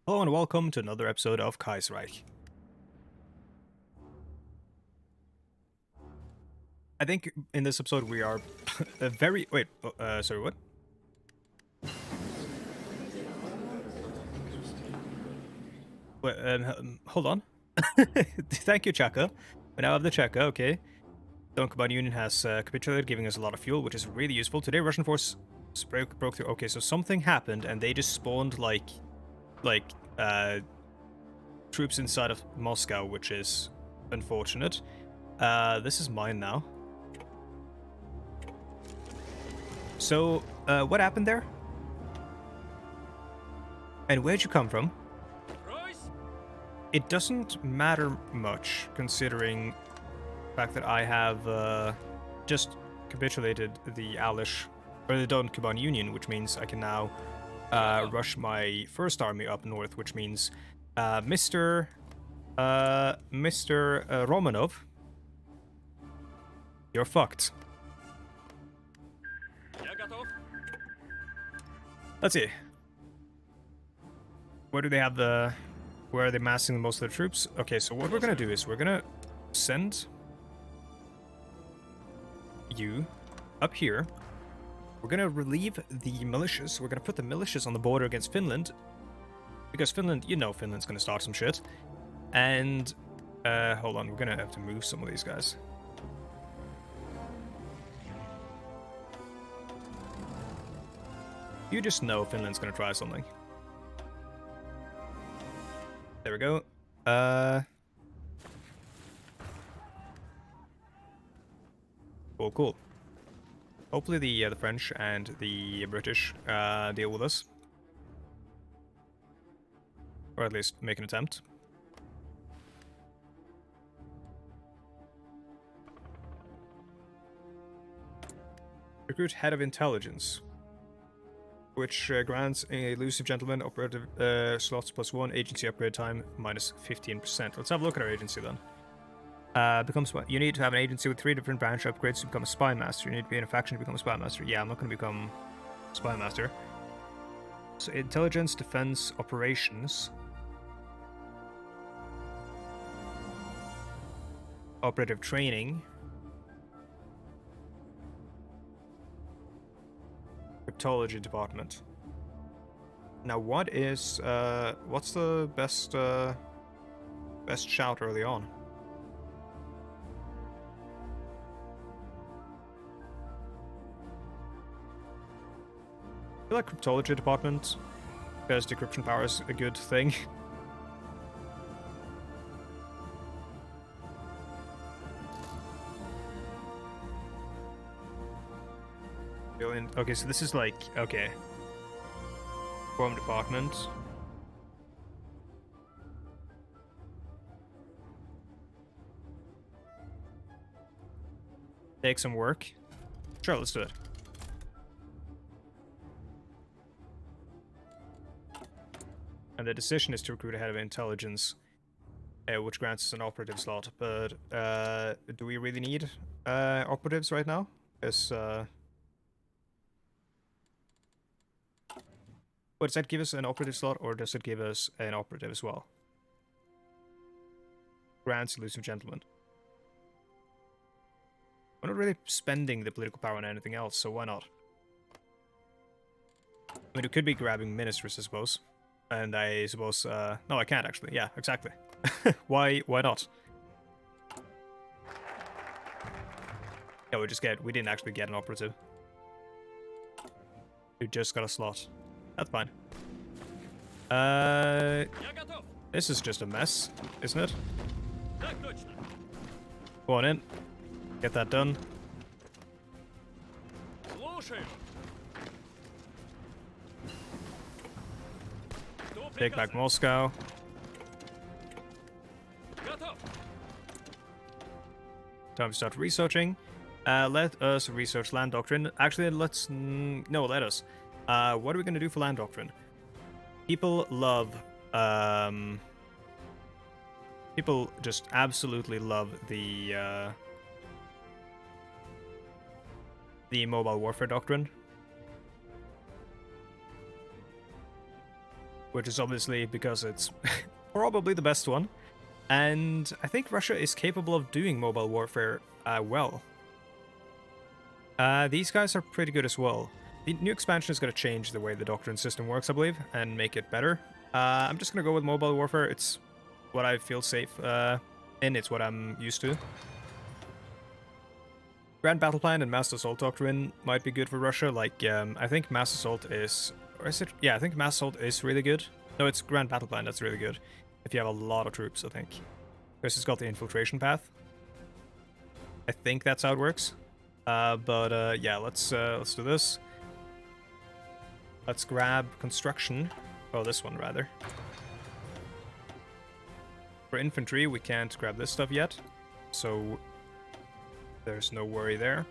Hello and welcome to another episode of Kaiserreich. I think in this episode we are sorry, what? Wait, hold on. Thank you, Chaka. We now have the Chaka, okay. The Untitled Union has capitulated, giving us a lot of fuel, which is really useful. Today, Russian force broke through. Okay, so something happened, and they just spawned, troops inside of Moscow, which is unfortunate. This is mine now. So, what happened there? And where'd you come from? It doesn't matter much, considering the fact that I have just capitulated the Alish, or the Don Union, which means I can now rush my first army up north, which means Mr. Romanov, you're fucked. Let's see. Where do they have the... Where are they massing most of their troops? Okay, so what we're gonna do is we're gonna send you up here. We're gonna relieve the militias. We're gonna put the militias on the border against Finland. Because Finland, you know Finland's gonna start some shit. And, hold on, we're gonna have to move some of these guys. You just know Finland's gonna try something. There we go. Cool. Hopefully the French and the British deal with us. Or at least make an attempt. Recruit Head of Intelligence, which grants a elusive gentleman operative slots +1, agency upgrade time -15%. Let's have a look at our agency then. You need to have an agency with 3 different branch upgrades to become a spy master. You need to be in a faction to become a spy master. Yeah, I'm not going to become a spy master. So intelligence, defense, operations, operative training, cryptology department. Now, what's the best shout early on? I feel like cryptology department, because decryption power is a good thing. Okay, so this is like, okay. Form department. Take some work. Sure, let's do it. And the decision is to recruit a head of intelligence, which grants us an operative slot. But do we really need operatives right now? Because does that give us an operative slot, or does it give us an operative as well? Grants elusive gentleman. We're not really spending the political power on anything else, so why not? I mean, it could be grabbing ministers, I suppose. And I suppose, no, I can't actually. Yeah, exactly. Why not? Yeah, we didn't actually get an operative. We just got a slot. That's fine. This is just a mess, isn't it? Go on in. Get that done. Take back Moscow. Time to start researching. Let us research land doctrine. Actually, let us. What are we going to do for land doctrine? People love... people just absolutely love the mobile warfare doctrine. which is obviously because it's probably the best one. And I think Russia is capable of doing mobile warfare well. These guys are pretty good as well. The new expansion is going to change the way the Doctrine system works, I believe, and make it better. I'm just going to go with mobile warfare. It's what I feel safe in. It's what I'm used to. Grand Battle Plan and Mass Assault Doctrine might be good for Russia. Like, I think Mass Assault is... Or is it? Yeah, I think Mass Assault is really good. No, it's Grand Battle Plan that's really good. If you have a lot of troops, I think. Because it's got the infiltration path. I think that's how it works. Yeah, let's do this. Let's grab construction. Oh, this one rather. For infantry, we can't grab this stuff yet, so there's no worry there.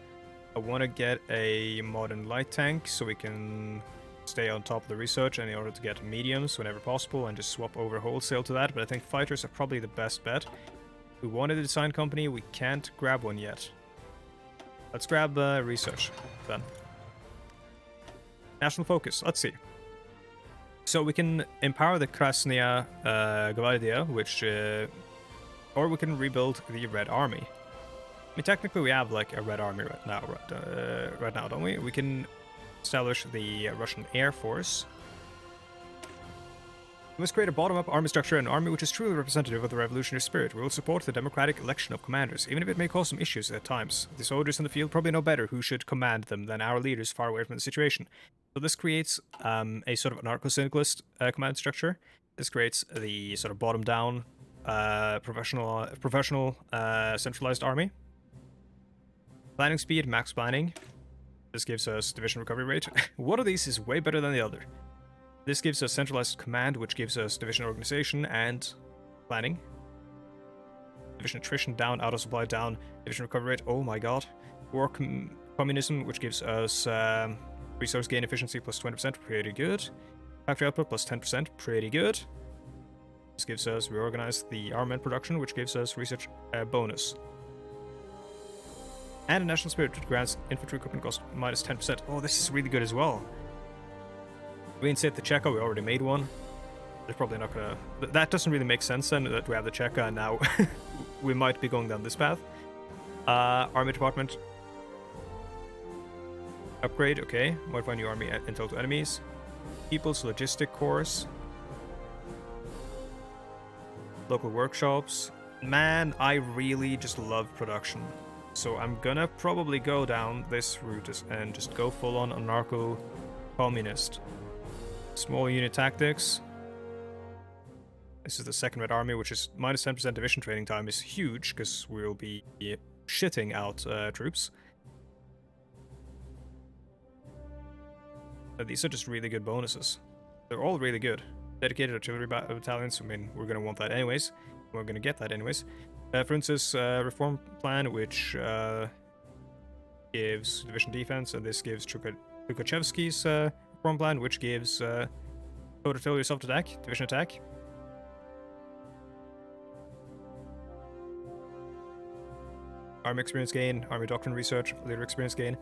I want to get a modern light tank so we can stay on top of the research and in order to get mediums whenever possible and just swap over wholesale to that, but I think fighters are probably the best bet. We wanted a design company, we can't grab one yet. Let's grab research then. National focus, let's see. So we can empower the Krasnaya Gvardia, which... or we can rebuild the Red Army. I mean, technically we have like a Red Army right now, don't we? We can establish the Russian Air Force. We must create a bottom-up army structure, an army which is truly representative of the revolutionary spirit. We will support the democratic election of commanders, even if it may cause some issues at times. The soldiers in the field probably know better who should command them than our leaders far away from the situation. So this creates a sort of anarcho-syndicalist command structure. This creates the sort of bottom-down, professional, centralized army. Planning speed, max planning. This gives us division recovery rate. One of these is way better than the other. This gives us centralized command, which gives us division organization and planning. Division attrition down, auto supply down, division recovery rate, oh my god. War communism, which gives us resource gain efficiency plus 20%, pretty good. Factory output plus 10%, pretty good. This gives us reorganize the armament production, which gives us research bonus. And a national spirit, which grants infantry equipment cost minus 10%. Oh, this is really good as well. Reinstate the Cheka, we already made one. They're probably not gonna... That doesn't really make sense then, that we have the Cheka and now we might be going down this path. Army department. Upgrade, okay. Modify new army intel to enemies. People's logistic course. Local workshops. Man, I really just love production. So I'm gonna probably go down this route and just go full on anarcho-communist. Small unit tactics. This is the second Red Army, which is minus 10% division training time is huge, because we'll be shitting out troops. These are just really good bonuses. They're all really good. Dedicated artillery battalions, I mean, we're going to want that anyways. We're going to get that anyways. For instance, reform plan, which gives division defense, and this gives Tukhachevsky's reform plan, which gives total artillery soft attack, division attack. Army experience gain, army doctrine research, leader experience gain.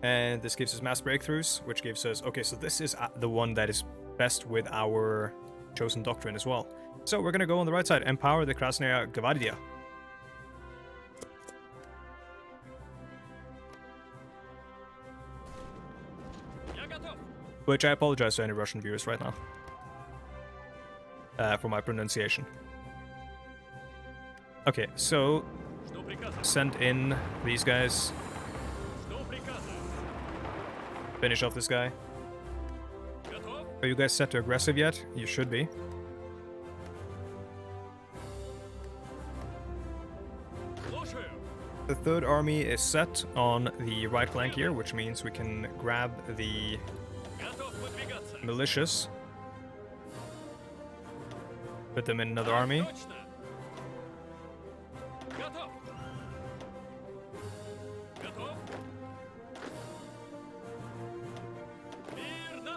And this gives us mass breakthroughs, which gives us... Okay, so this is the one that is best with our chosen doctrine as well. So we're going to go on the right side, empower the Krasnaya Gvardia. Which I apologize to any Russian viewers right now for my pronunciation. Okay, so send in these guys. Finish off this guy. Are you guys set to aggressive yet? You should be. The third army is set on the right flank here, which means we can grab the militias. Put them in another army.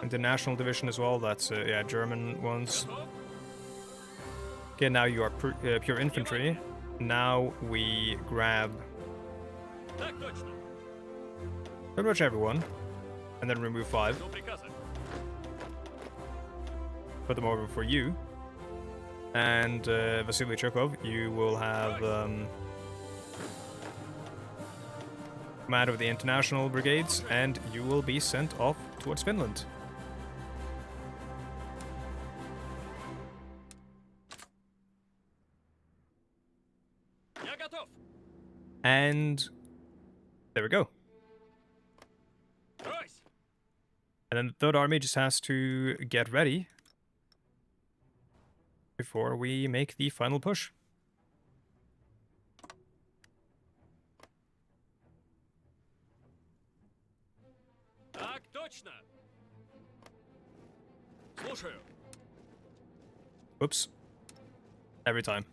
International division as well, that's yeah, German ones. Okay, now you are pure infantry. Now we grab pretty much everyone, and then remove 5. put them over for you. And Vasily Chukov, you will have command of the international brigades, and you will be sent off towards Finland. And there we go. And then the Third Army just has to get ready before we make the final push. Oops. Every time.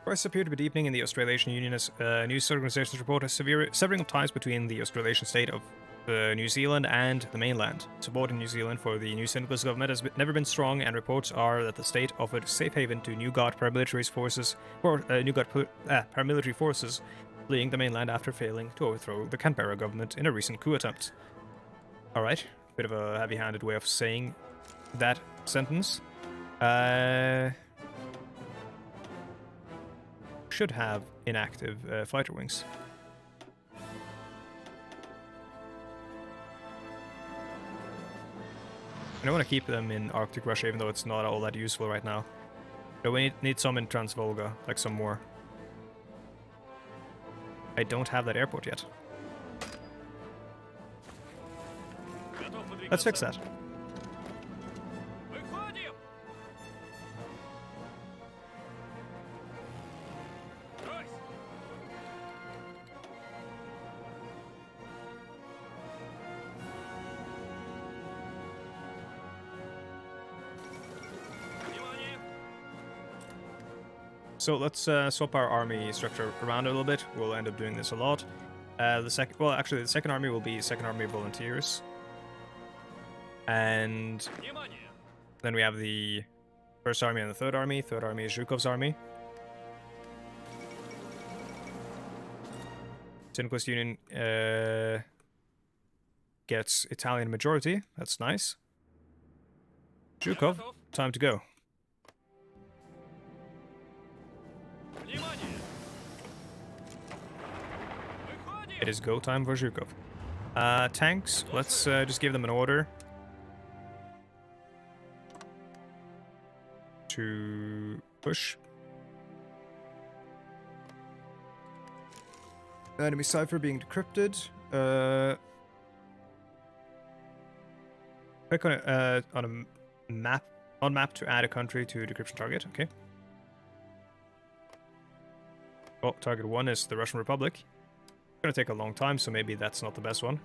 Crises appear to be deepening in the Australasian Union as news organizations report a severe severing of ties between the Australasian state of New Zealand and the mainland. Support in New Zealand for the New South Wales government has never been strong, and reports are that the state offered safe haven to New God paramilitary forces fleeing the mainland after failing to overthrow the Canberra government in a recent coup attempt. Alright, bit of a heavy-handed way of saying that sentence. Should have inactive fighter wings. I want to keep them in Arctic Russia, even though it's not all that useful right now. But we need some in Transvolga, like some more. I don't have that airport yet. Let's fix that. So let's swap our army structure around a little bit. We'll end up doing this a lot. The second army will be Second Army Volunteers. And then we have the First Army and the Third Army. Third Army is Zhukov's army. Syndicalist Union gets Italian majority. That's nice. Zhukov, time to go. It is go time for Zhukov. Tanks, let's just give them an order to push. Enemy cipher being decrypted. Click on a map to add a country to decryption target. Okay. Oh, target 1 is the Russian Republic. It's gonna take a long time, so maybe that's not the best one.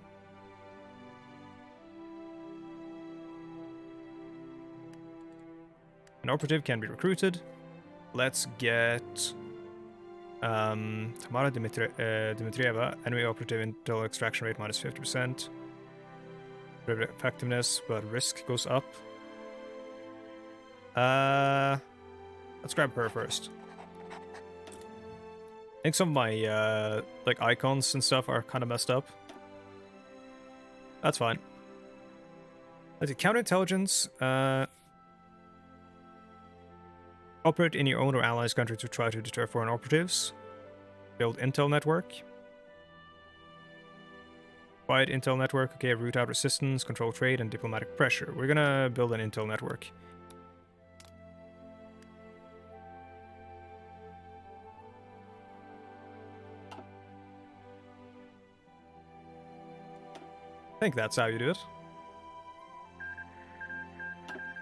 An operative can be recruited. Let's get Tamara Dmitrieva, enemy operative intel extraction rate minus 50%. Effectiveness, but risk goes up. Let's grab her first. I think some of my like icons and stuff are kind of messed up. That's fine. Let's see, counterintelligence. Operate in your own or allies' country to try to deter foreign operatives. Build intel network. Quiet intel network. Okay, root out resistance, control trade, and diplomatic pressure. We're gonna build an intel network. I think that's how you do it.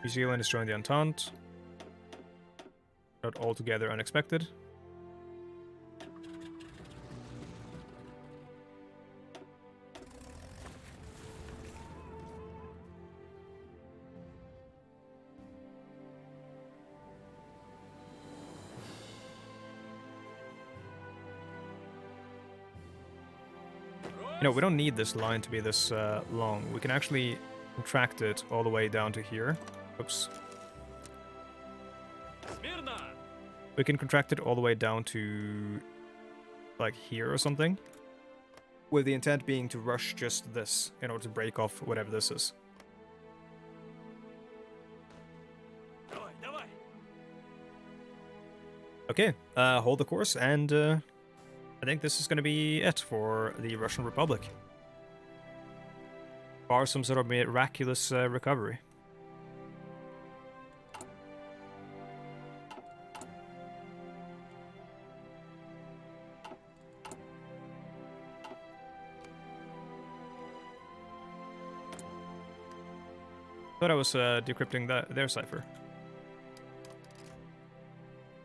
New Zealand has joined the Entente. Not altogether unexpected. You know, we don't need this line to be this long. We can actually contract it all the way down to here. Oops. We can contract it all the way down to like here or something, with the intent being to rush just this in order to break off whatever this is. Okay, hold the course, and I think this is going to be it for the Russian Republic. Bar some sort of miraculous recovery. Thought I was decrypting their cipher.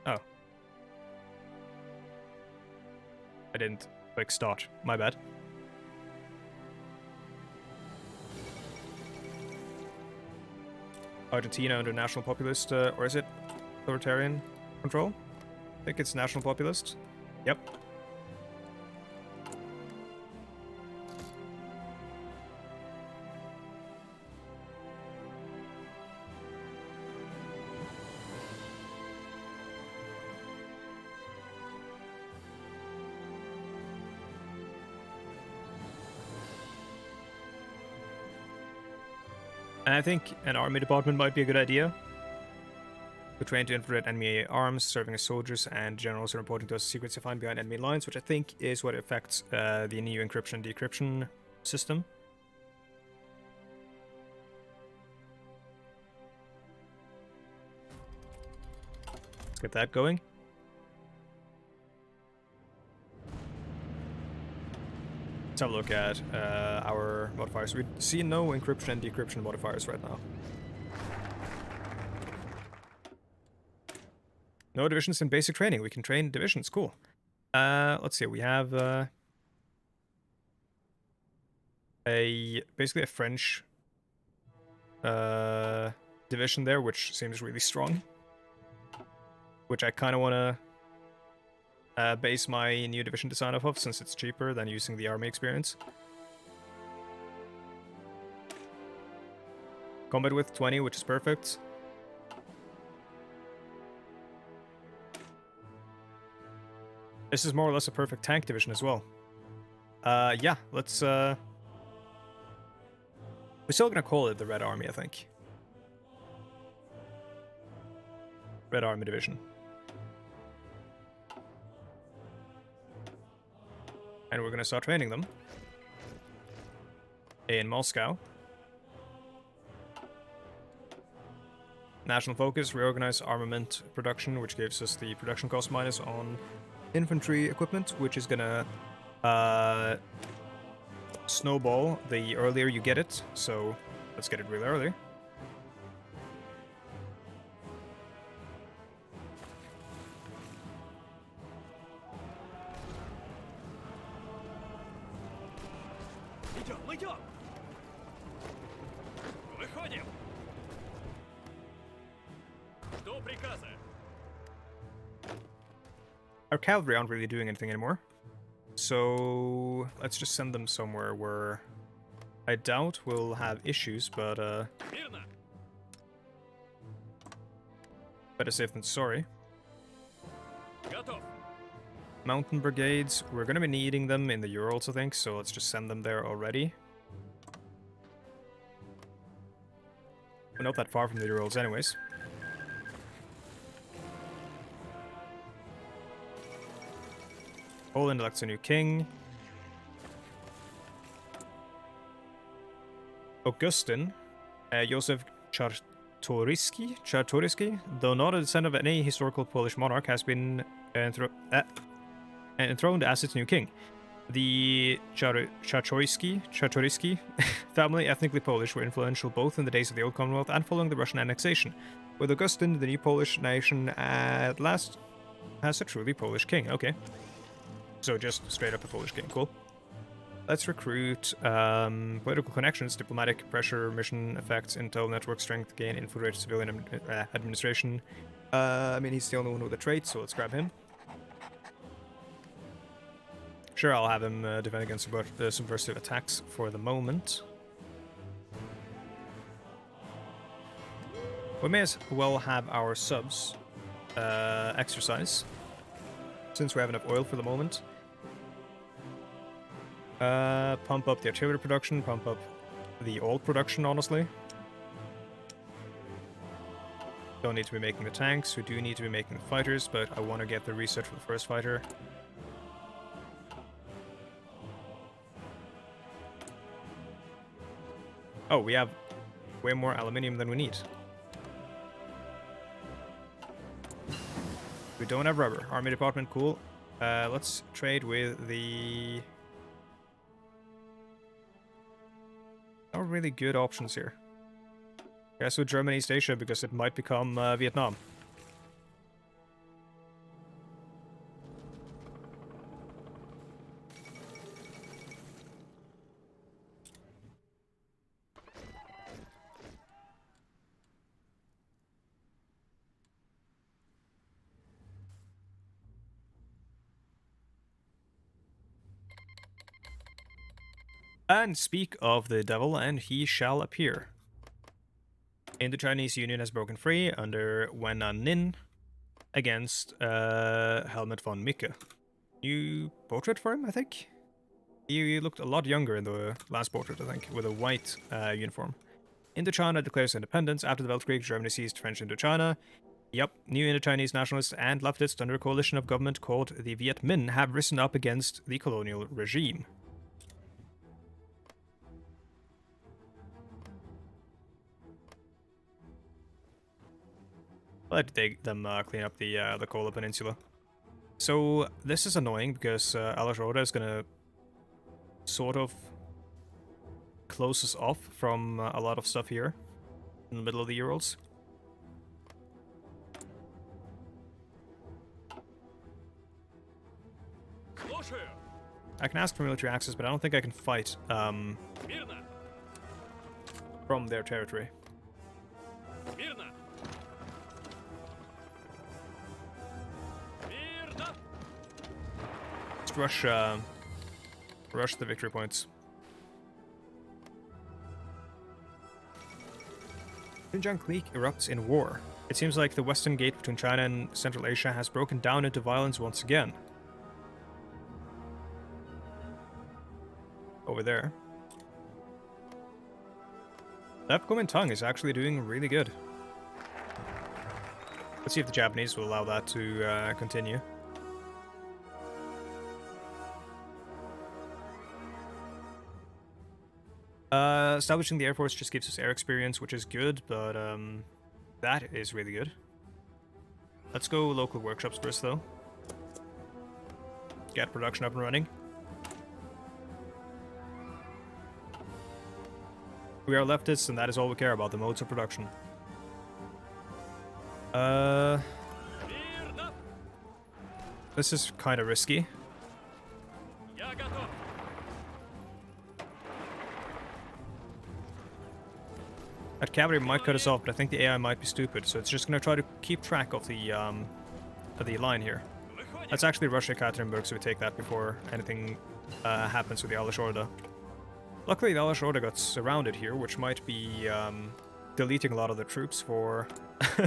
Oh. I didn't click start. My bad. Argentina under national populist, or is it authoritarian control? I think it's national populist. Yep. And I think an army department might be a good idea. We train to infiltrate enemy arms, serving as soldiers, and generals are reporting to us secrets they find behind enemy lines, which I think is what affects the new encryption-decryption system. Let's get that going. Let's have a look at our modifiers. We see no encryption and decryption modifiers right now. No divisions in basic training. We can train divisions. Cool. Let's see. We have basically a French division there, which seems really strong. Which I kind of want to base my new division design off of, since it's cheaper than using the army experience. Combat with 20, which is perfect. This is more or less a perfect tank division as well. Yeah, let's... We're still gonna call it the Red Army, I think. Red Army Division. And we're gonna start training them in Moscow. National focus, reorganize armament production, which gives us the production cost minus on infantry equipment, which is gonna snowball the earlier you get it. So let's get it real early. Our cavalry aren't really doing anything anymore, so let's just send them somewhere where I doubt we'll have issues, but better safe than sorry. Mountain brigades, we're gonna be needing them in the Urals, I think, so let's just send them there already. We're not that far from the Urals anyways. Poland elects a new king. Augustin, Joseph Czartoryski, though not a descendant of any historical Polish monarch, has been enthroned as its new king. The Czartoryski family, ethnically Polish, were influential both in the days of the Old Commonwealth and following the Russian annexation. With Augustin, the new Polish nation at last has a truly Polish king. Okay. So just straight up a Polish king. Cool. Let's recruit political connections, diplomatic pressure, mission effects, intel, network strength, gain, infiltrate civilian administration. I mean, he's the only one with a trait, so let's grab him. Sure, I'll have him defend against subversive attacks for the moment. We may as well have our subs exercise, since we have enough oil for the moment. Pump up the artillery production, pump up the oil production, honestly. Don't need to be making the tanks, we do need to be making the fighters, but I want to get the research for the first fighter. Oh, we have way more aluminium than we need. We don't have rubber. Army department, cool. Let's trade with the... Not really good options here. Guess with Germany, East Asia, because it might become Vietnam. And speak of the devil, and he shall appear. The Chinese Union has broken free under Wen Nin against Helmut von Micke. New portrait for him, I think? He looked a lot younger in the last portrait, I think, with a white uniform. Indochina declares independence after the Weltkrieg. Germany seized French Indochina. Yep, new Indo-Chinese nationalists and leftists under a coalition of government called the Viet Minh have risen up against the colonial regime. Let them clean up the Kola Peninsula. So this is annoying because Alashoda is gonna sort of close us off from a lot of stuff here in the middle of the Urals. I can ask for military access, but I don't think I can fight from their territory. Let's rush the victory points. Xinjiang clique erupts in war. It seems like the western gate between China and Central Asia has broken down into violence once again. Over there. Left Kuomintang is actually doing really good. Let's see if the Japanese will allow that to continue. Establishing the Air Force just gives us air experience, which is good, but that is really good. Let's go local workshops first, though. Get production up and running. We are leftists, and that is all we care about, the modes of production. This is kind of risky. That cavalry might cut us off, but I think the AI might be stupid, so it's just going to try to keep track of the line here. Let's actually rush Ekaterinburg so we take that before anything happens with the Alashorda. Luckily, the Alashorda got surrounded here, which might be deleting a lot of the troops for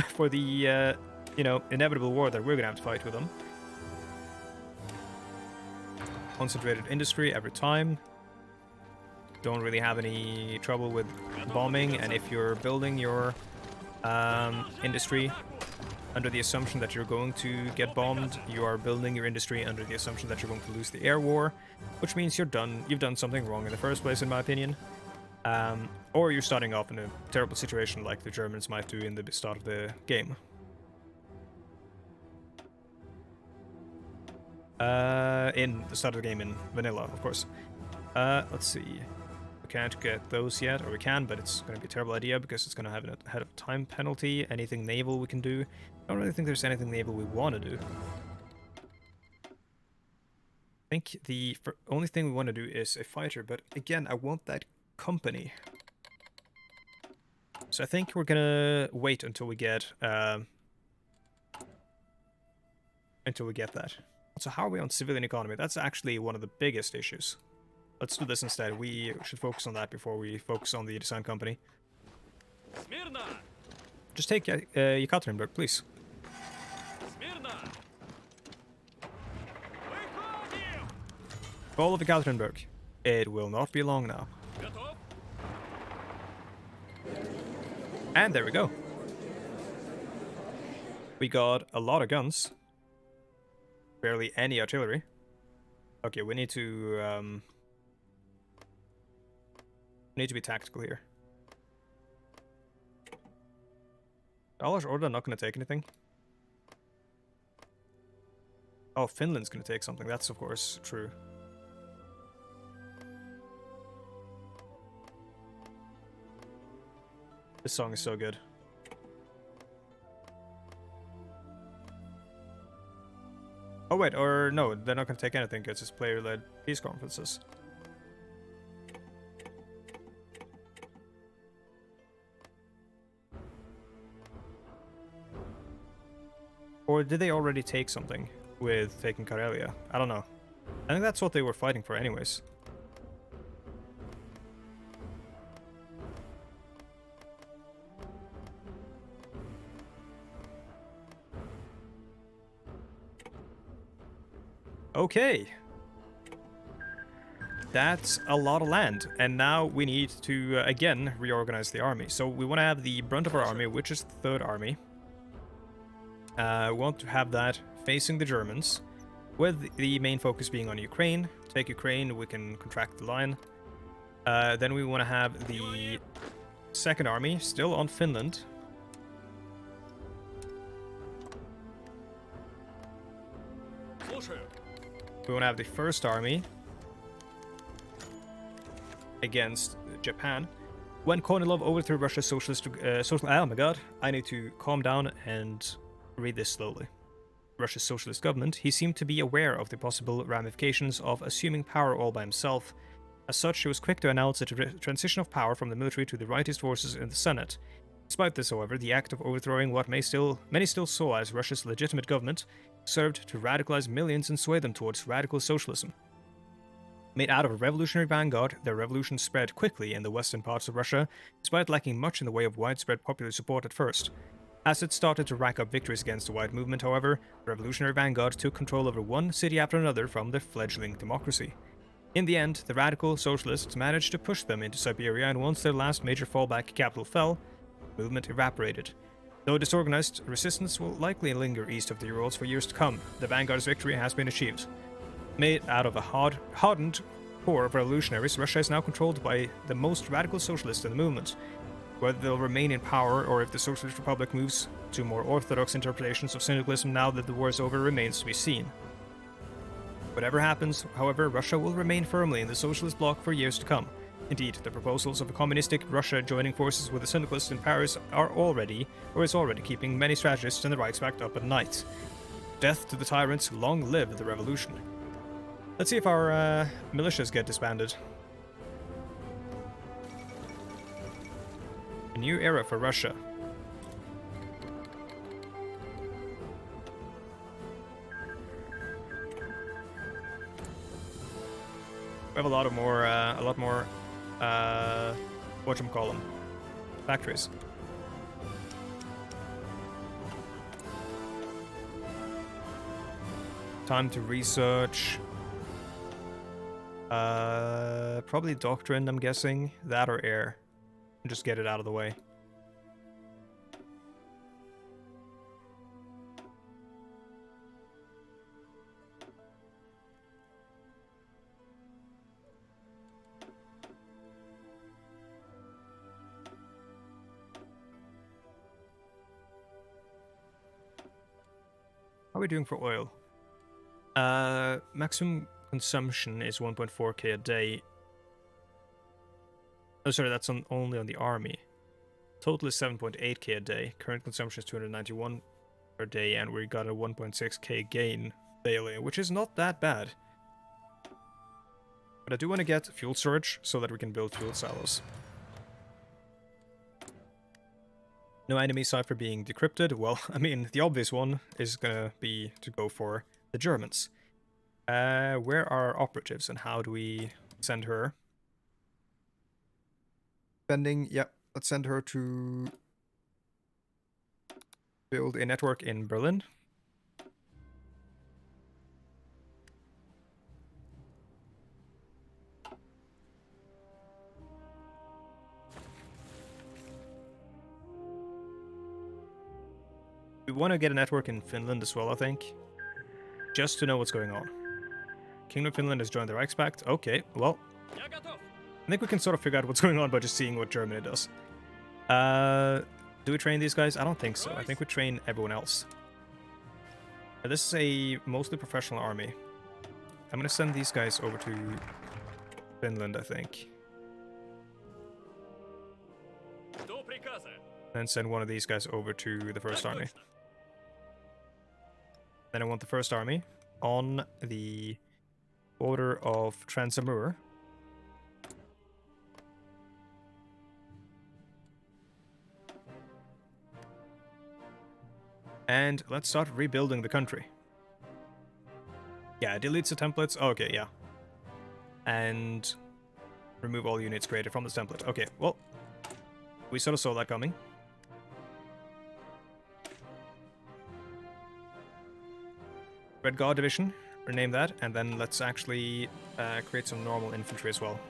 for the you know, inevitable war that we're going to have to fight with them. Concentrated industry every time. Don't really have any trouble with bombing, and if you're building your industry under the assumption that you're going to get bombed, you are building your industry under the assumption that you're going to lose the air war, which means you've done something wrong in the first place, in my opinion. Or you're starting off in a terrible situation like the Germans might do in the start of the game. In the start of the game in vanilla, of course. Let's see. We can't get those yet, or we can, but it's going to be a terrible idea because it's going to have a head of time penalty. Anything naval we can do. I don't really think there's anything naval we want to do. I think the only thing we want to do is a fighter, but again, I want that company. So I think we're going to wait until we get that. So how are we on civilian economy? That's actually one of the biggest issues. Let's do this instead. We should focus on that before we focus on the design company. just take Yekaterinburg, please. All of Yekaterinburg. It will not be long now. And there we go. We got a lot of guns. Barely any artillery. Okay, we need to be tactical here. Dollars Order not going to take anything. Oh, Finland's going to take something. That's of course true. This song is so good. Oh wait, or no, they're not going to take anything because it's player-led peace conferences. Or did they already take something with taking Karelia? I don't know. I think that's what they were fighting for anyways. Okay. That's a lot of land, and now we need to, again, reorganize the army. So we want to have the brunt of our army, which is the Third Army. We want to have that facing the Germans, with the main focus being on Ukraine. Take Ukraine, we can contract the line. Then we want to have the Second Army, still on Finland. We want to have the First Army against Japan. When Kornilov overthrew Russia's socialist... oh my god, I need to calm down and read this slowly. Russia's socialist government, he seemed to be aware of the possible ramifications of assuming power all by himself. As such, he was quick to announce a transition of power from the military to the rightist forces in the Senate. Despite this, however, the act of overthrowing what many still saw as Russia's legitimate government served to radicalize millions and sway them towards radical socialism. Made out of a revolutionary vanguard, their revolution spread quickly in the western parts of Russia, despite lacking much in the way of widespread popular support at first. As it started to rack up victories against the white movement, however, the revolutionary vanguard took control over one city after another from the fledgling democracy. In the end, the radical socialists managed to push them into Siberia, and once their last major fallback capital fell, the movement evaporated. Though disorganized, resistance will likely linger east of the Urals for years to come. The vanguard's victory has been achieved. Made out of a hardened core of revolutionaries, Russia is now controlled by the most radical socialists in the movement. Whether they'll remain in power or if the Socialist Republic moves to more orthodox interpretations of syndicalism now that the war is over remains to be seen. Whatever happens, however, Russia will remain firmly in the socialist bloc for years to come. Indeed, the proposals of a communistic Russia joining forces with the syndicalists in Paris is already keeping many strategists and the Reichswehr up at night. Death to the tyrants, long live the revolution. Let's see if our militias get disbanded. A new era for Russia. We have a lot more whatchamacallem, factories. Time to research. Probably Doctrine, I'm guessing. That or air. And just get it out of the way. How are we doing for oil? Maximum consumption is 1.4k a day. Oh, sorry, that's only on the army. Total is 7.8k a day. Current consumption is 291 per day, and we got a 1.6k gain daily, which is not that bad. But I do want to get fuel storage so that we can build fuel silos. No enemy cipher being decrypted. Well, I mean, the obvious one is gonna be to go for the Germans. Where are operatives and how do we send her? Sending, yep, let's send her to Build a network in Berlin. We want to get a network in Finland as well, I think. Just to know what's going on. Kingdom of Finland has joined the Reichspakt. Okay, well, I think we can sort of figure out what's going on by just seeing what Germany does. Do we train these guys? I don't think so. I think we train everyone else. This is a mostly professional army. I'm gonna send these guys over to Finland, I think. Then send one of these guys over to the first army. Then I want the first army on the border of Transamur. And let's start rebuilding the country. Yeah, deletes the templates. Oh, okay, yeah. And remove all units created from this template. Okay, well, we sort of saw that coming. Red Guard Division, rename that, and then let's actually create some normal infantry as well.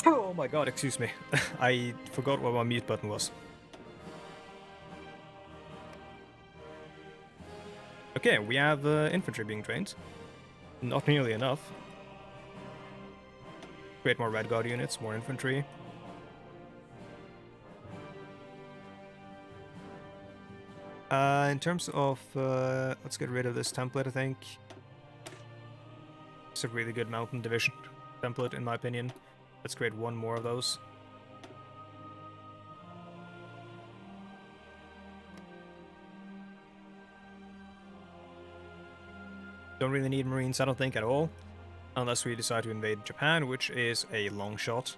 Oh my god, excuse me. I forgot what my mute button was. Okay, we have infantry being trained. Not nearly enough. Create more Red Guard units, more infantry. In terms of... let's get rid of this template, I think. It's a really good mountain division template, in my opinion. Let's create one more of those. Don't really need Marines, I don't think, at all. Unless we decide to invade Japan, which is a long shot.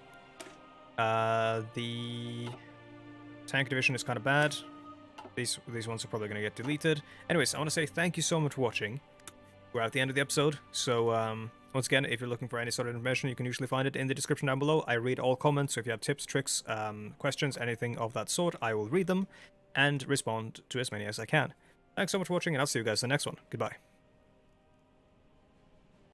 The tank division is kind of bad. These ones are probably going to get deleted. Anyways, I want to say thank you so much for watching. We're at the end of the episode, so once again, if you're looking for any sort of information, you can usually find it in the description down below. I read all comments, so if you have tips, tricks, questions, anything of that sort, I will read them and respond to as many as I can. Thanks so much for watching, and I'll see you guys in the next one. Goodbye.